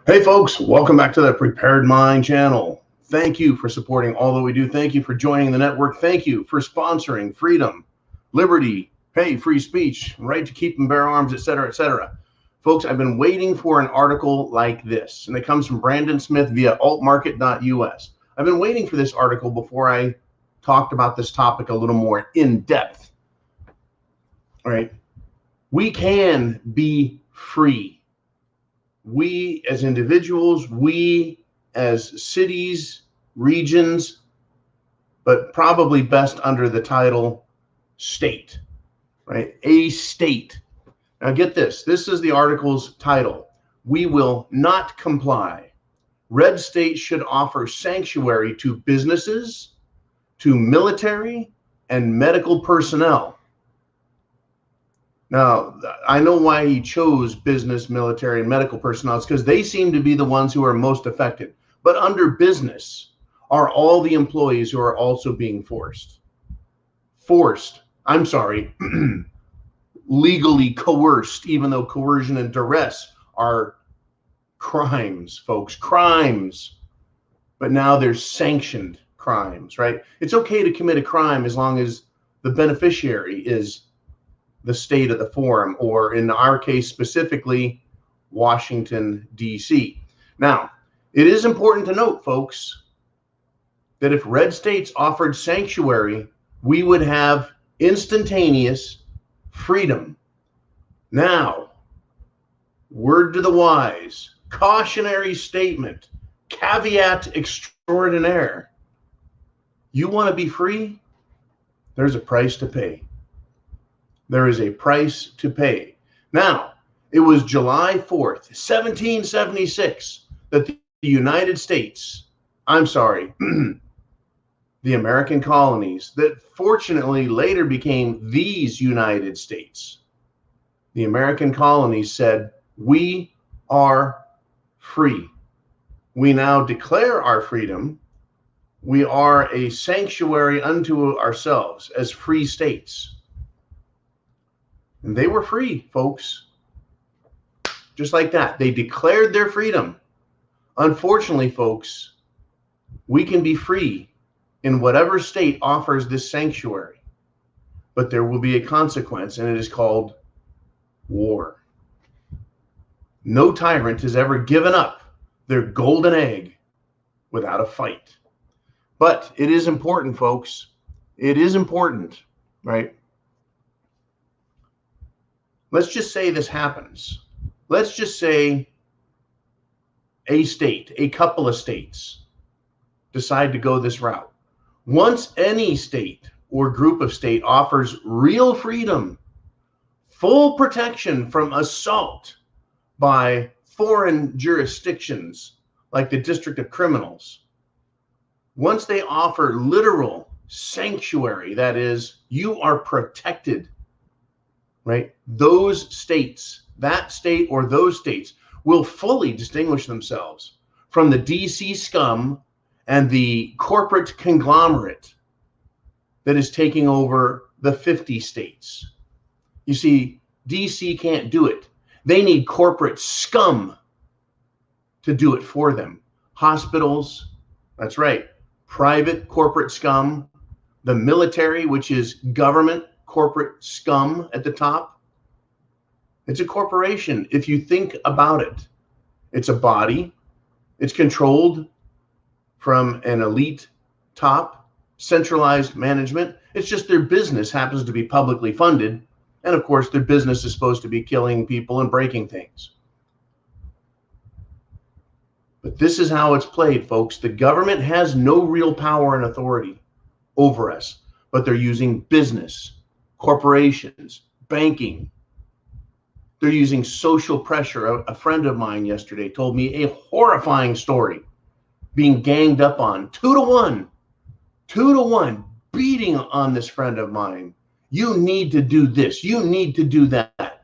Hey folks, welcome back to the Prepared Mind channel. Thank you for supporting all that we do. Thank you for joining the network. Thank you for sponsoring freedom, liberty, hey, free speech, right to keep and bear arms, etc., etc. Folks, I've been waiting for an article like this, and it comes from Brandon Smith via altmarket.us. I've been waiting for this article before I talked about this topic a little more in depth. All right, we can be free. We as individuals, we as cities, regions, but probably best under the title state, right? A state. Now get this. This is the article's title. We will not comply. Red states should offer sanctuary to businesses, to military, and medical personnel. Now, I know why he chose business, military, and medical personnel. It's because they seem to be the ones who are most affected. But under business are all the employees who are also being legally coerced, even though coercion and duress are crimes, folks, crimes. But now there's sanctioned crimes, right? It's okay to commit a crime as long as the beneficiary is the state of the forum, or in our case specifically, Washington, D.C. Now, it is important to note, folks, that if red states offered sanctuary, we would have instantaneous freedom. Now, word to the wise, cautionary statement, caveat extraordinaire. You want to be free? There's a price to pay. There is a price to pay. Now, it was July 4th, 1776, that the United States, the American colonies, that fortunately later became these United States. The American colonies said, we are free. We now declare our freedom. We are a sanctuary unto ourselves as free states. And they were free, folks. Just like that. They declared their freedom. Unfortunately, folks, we can be free in whatever state offers this sanctuary. But there will be a consequence, and it is called war. No tyrant has ever given up their golden egg without a fight. But it is important, folks. It is important, right? Let's just say this happens. Let's just say a state, a couple of states decide to go this route. Once any state or group of state offers real freedom, full protection from assault by foreign jurisdictions like the District of Criminals, once they offer literal sanctuary, that is, you are protected, right? Those states, that state or those states will fully distinguish themselves from the DC scum and the corporate conglomerate that is taking over the 50 states. You see, DC can't do it. They need corporate scum to do it for them. Hospitals, that's right, private corporate scum, the military, which is government corporate scum at the top. It's a corporation. If you think about it, it's a body. It's controlled from an elite top, centralized management. It's just their business happens to be publicly funded. And of course, their business is supposed to be killing people and breaking things. But this is how it's played, folks. The government has no real power and authority over us, but they're using business, corporations, banking. They're using social pressure. A friend of mine yesterday told me a horrifying story, being ganged up on 2-to-1, beating on this friend of mine. You need to do this. You need to do that.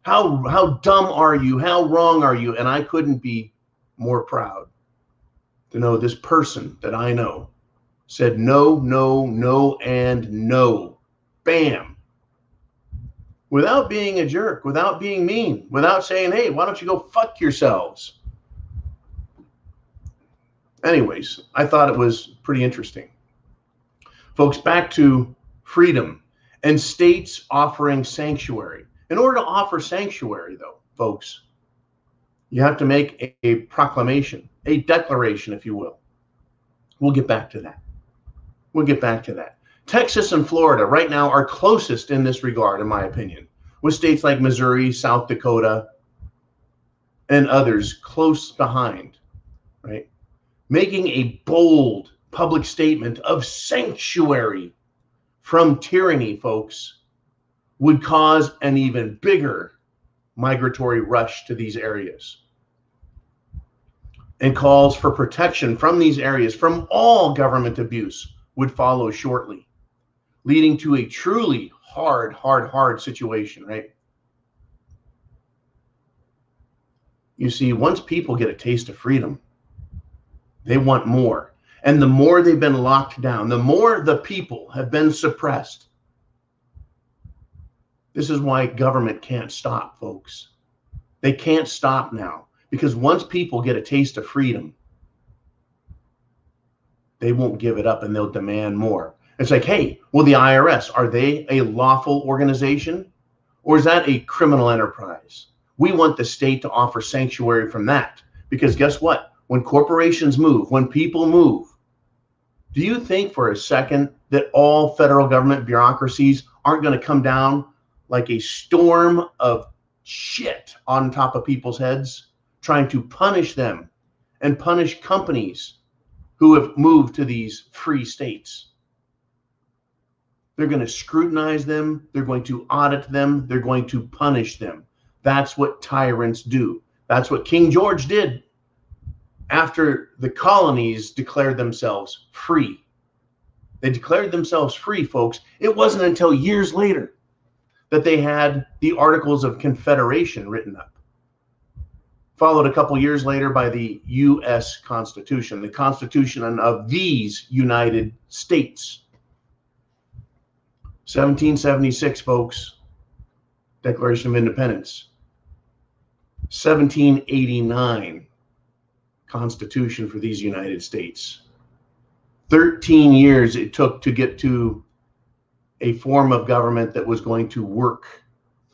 How dumb are you? How wrong are you? And I couldn't be more proud to know this person that I know said no, no, no, and no. Bam. Without being a jerk, without being mean, without saying, hey, why don't you go fuck yourselves? Anyways, I thought it was pretty interesting. Folks, back to freedom and states offering sanctuary. In order to offer sanctuary, though, folks, you have to make a proclamation, a declaration, if you will. We'll get back to that. We'll get back to that. Texas and Florida right now are closest in this regard, in my opinion, with states like Missouri, South Dakota, and others close behind, right? Making a bold public statement of sanctuary from tyranny, folks, would cause an even bigger migratory rush to these areas. And calls for protection from these areas from all government abuse would follow shortly, leading to a truly hard situation, right? You see, once people get a taste of freedom, they want more. And the more they've been locked down, the more the people have been suppressed. This is why government can't stop, folks. They can't stop now, because once people get a taste of freedom, they won't give it up and they'll demand more. It's like, hey, well, the IRS, are they a lawful organization or is that a criminal enterprise? We want the state to offer sanctuary from that, because guess what? When corporations move, when people move, do you think for a second that all federal government bureaucracies aren't going to come down like a storm of shit on top of people's heads, trying to punish them and punish companies who have moved to these free states? They're going to scrutinize them. They're going to audit them. They're going to punish them. That's what tyrants do. That's what King George did after the colonies declared themselves free. They declared themselves free, folks. It wasn't until years later that they had the Articles of Confederation written up, followed a couple years later by the U.S. Constitution, the Constitution of these United States. 1776, folks, Declaration of Independence. 1789, Constitution for these United States. 13 years it took to get to a form of government that was going to work.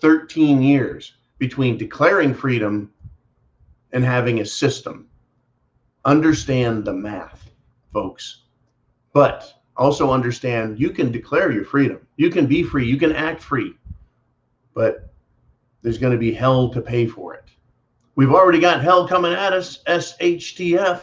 13 years between declaring freedom and having a system. Understand the math, folks. But also understand you can declare your freedom. You can be free. You can act free. But there's going to be hell to pay for it. We've already got hell coming at us, SHTF.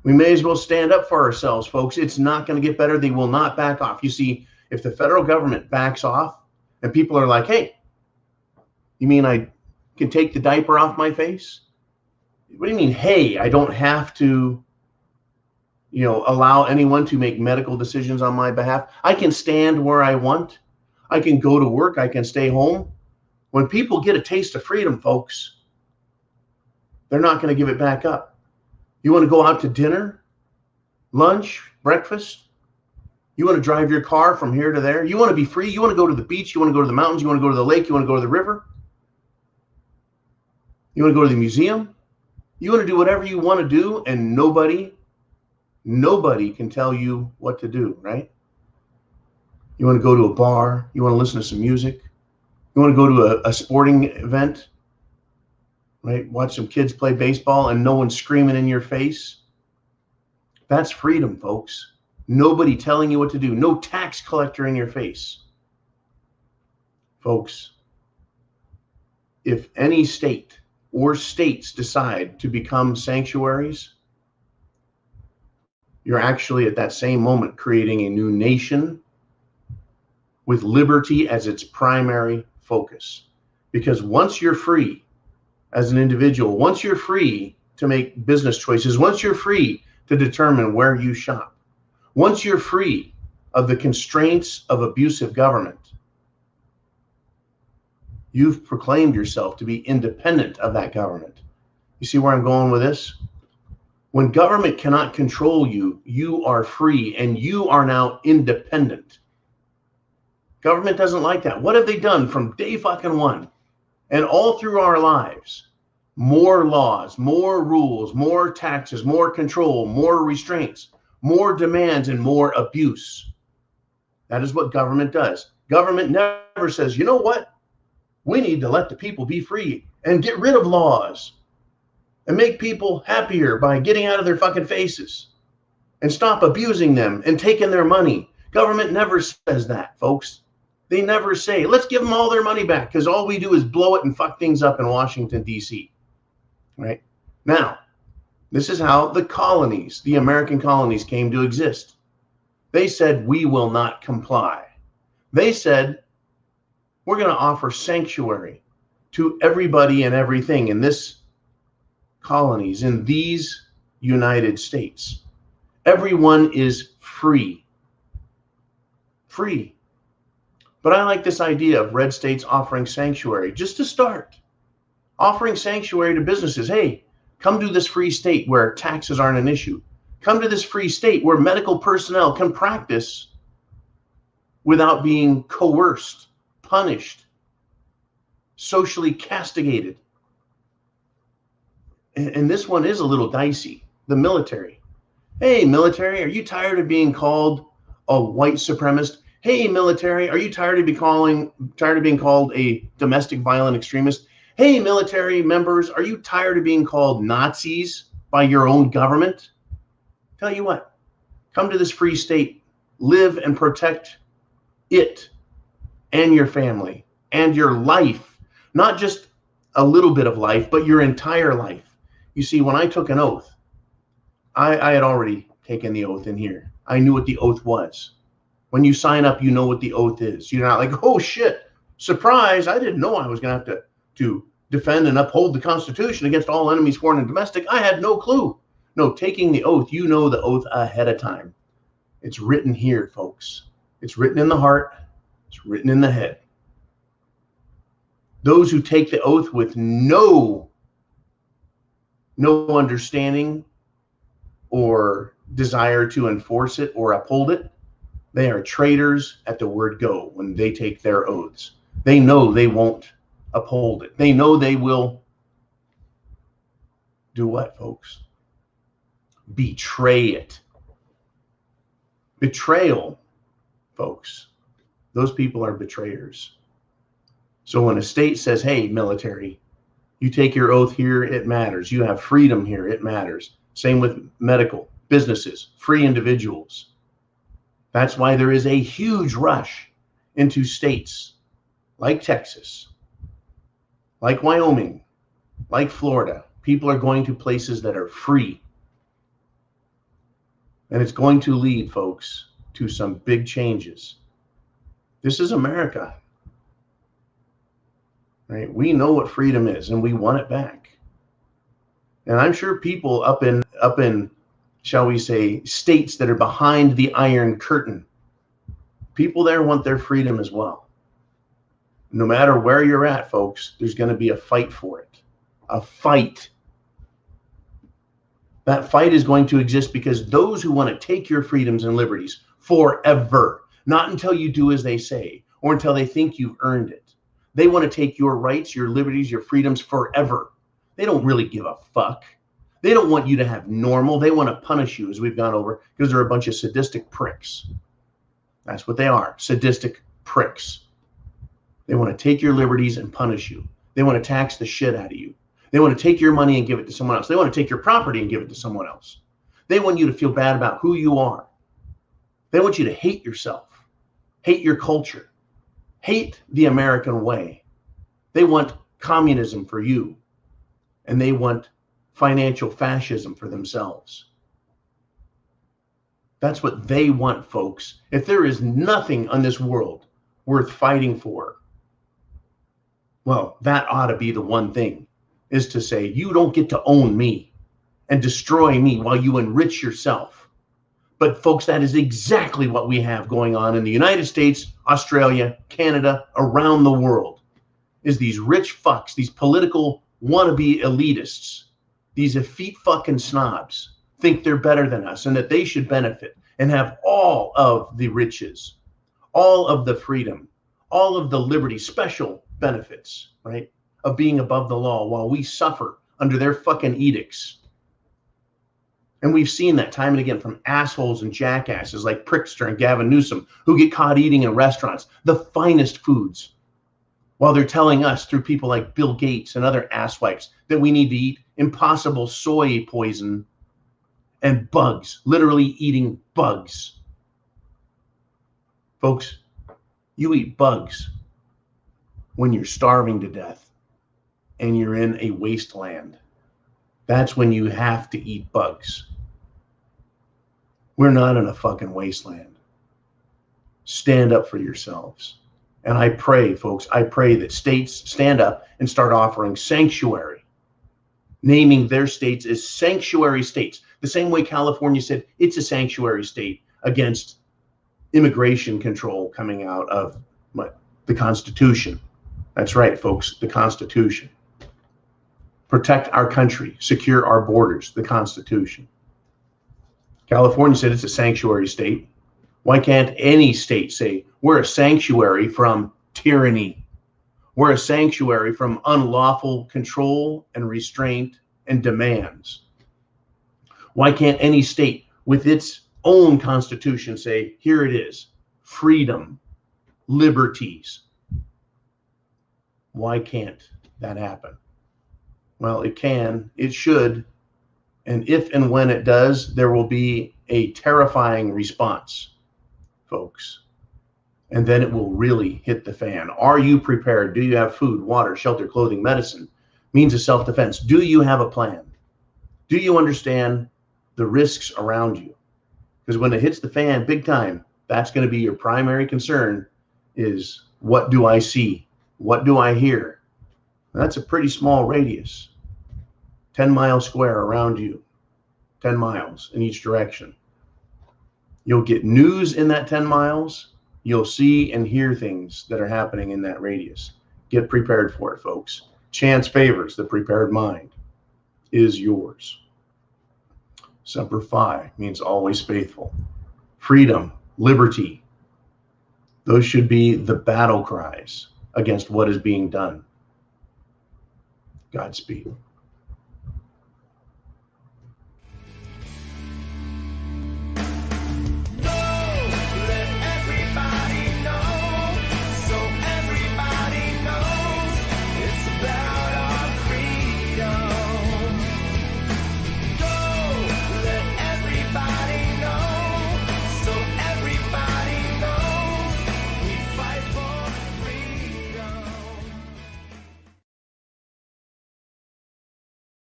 We may as well stand up for ourselves, folks. It's not going to get better. They will not back off. You see, if the federal government backs off and people are like, hey, you mean I can take the diaper off my face? What do you mean, hey, I don't have to, allow anyone to make medical decisions on my behalf? I can stand where I want. I can go to work. I can stay home. When people get a taste of freedom, folks, they're not going to give it back up. You want to go out to dinner, lunch, breakfast? You want to drive your car from here to there? You want to be free? You want to go to the beach? You want to go to the mountains? You want to go to the lake? You want to go to the river? You want to go to the museum? You want to do whatever you want to do, and nobody can tell you what to do, right? You want to go to a bar? You want to listen to some music? You want to go to a sporting event, right? Watch some kids play baseball and no one's screaming in your face. That's freedom, folks. Nobody telling you what to do. No tax collector in your face. Folks, if any state or states decide to become sanctuaries, you're actually at that same moment creating a new nation with liberty as its primary focus. Because once you're free as an individual, once you're free to make business choices, once you're free to determine where you shop, once you're free of the constraints of abusive government, you've proclaimed yourself to be independent of that government. You see where I'm going with this? When government cannot control you, you are free and you are now independent. Government doesn't like that. What have they done from day fucking one and all through our lives? more laws, more rules, more taxes, more control, more restraints, more demands, and more abuse. That is what government does. Government never says, you know what? We need to let the people be free and get rid of laws and make people happier by getting out of their fucking faces and stop abusing them and taking their money. Government never says that, folks. They never say, let's give them all their money back, because all we do is blow it and fuck things up in Washington, D.C. Right? Now, this is how the colonies, the American colonies, came to exist. They said, we will not comply. They said, we're going to offer sanctuary to everybody and everything in this colonies, in these United States. Everyone is free. Free. But I like this idea of red states offering sanctuary, just to start. Offering sanctuary to businesses. Hey, come to this free state where taxes aren't an issue. Come to this free state where medical personnel can practice without being coerced, punished, socially castigated. And this one is a little dicey. The military. Hey, military, are you tired of being called a white supremacist? Hey, military, are you tired of being called a domestic violent extremist? Hey, military members, are you tired of being called Nazis by your own government? Tell you what, come to this free state, live and protect it and your family and your life, not just a little bit of life, but your entire life. You see, when I took an oath, I had already taken the oath in here. I knew what the oath was. When you sign up, you know what the oath is. You're not like, oh shit, surprise, I didn't know I was going to have to defend and uphold the Constitution against all enemies, foreign and domestic. I had no clue. No, taking the oath, you know the oath ahead of time. It's written here, folks. It's written in the heart. It's written in the head. Those who take the oath with no understanding or desire to enforce it or uphold it, they are traitors at the word go when they take their oaths. They know they won't uphold it. They know they will do what, folks? Betray it. Betrayal, folks. Those people are betrayers. So when a state says, hey, military, you take your oath here, it matters. You have freedom here, it matters. Same with medical, businesses, free individuals. That's why there is a huge rush into states like Texas, like Wyoming, like Florida. People are going to places that are free. And it's going to lead, folks, to some big changes. This is America. Right? We know what freedom is, and we want it back. And I'm sure people up in shall we say, states that are behind the Iron Curtain, people there want their freedom as well. No matter where you're at, folks, there's going to be a fight for it. A fight. That fight is going to exist because those who want to take your freedoms and liberties forever, not until you do as they say or until they think you've earned it. They want to take your rights, your liberties, your freedoms forever. They don't really give a fuck. They don't want you to have normal. They want to punish you, as we've gone over, because they're a bunch of sadistic pricks. That's what they are, sadistic pricks. They want to take your liberties and punish you. They want to tax the shit out of you. They want to take your money and give it to someone else. They want to take your property and give it to someone else. They want you to feel bad about who you are. They want you to hate yourself, hate your culture, hate the American way. They want communism for you, and they want financial fascism for themselves. That's what they want, folks. If there is nothing on this world worth fighting for, well, that ought to be the one thing, is to say, you don't get to own me and destroy me while you enrich yourself. But folks, that is exactly what we have going on in the United States, Australia, Canada, around the world, is these rich fucks, these political wannabe elitists, these effete fucking snobs think they're better than us and that they should benefit and have all of the riches, all of the freedom, all of the liberty, special benefits, right, of being above the law while we suffer under their fucking edicts. And we've seen that time and again from assholes and jackasses like Prickster and Gavin Newsom, who get caught eating in restaurants the finest foods, while they're telling us through people like Bill Gates and other asswipes that we need to eat impossible soy poison and bugs, literally eating bugs. Folks, you eat bugs when you're starving to death and you're in a wasteland. That's when you have to eat bugs. We're not in a fucking wasteland. Stand up for yourselves. And I pray, folks, I pray that states stand up and start offering sanctuary, naming their states as sanctuary states, the same way California said it's a sanctuary state against immigration control coming out of the Constitution. That's right, folks, the Constitution. Protect our country, secure our borders, the Constitution. California said it's a sanctuary state. Why can't any state say, we're a sanctuary from tyranny? We're a sanctuary from unlawful control and restraint and demands. Why can't any state with its own constitution say, here it is, freedom, liberties? Why can't that happen? Well, it can, it should, and if and when it does, there will be a terrifying response, folks. And then it will really hit the fan. Are you prepared? Do you have food, water, shelter, clothing, medicine, means of self-defense? Do you have a plan? Do you understand the risks around you? Because when it hits the fan big time, that's going to be your primary concern is, what do I see? What do I hear? And that's a pretty small radius, 10-mile square around you, 10 miles in each direction. You'll get news in that 10 miles. You'll see and hear things that are happening in that radius. Get prepared for it, folks. Chance favors the prepared mind is yours. Semper Fi means always faithful. Freedom, liberty. Those should be the battle cries against what is being done. Godspeed.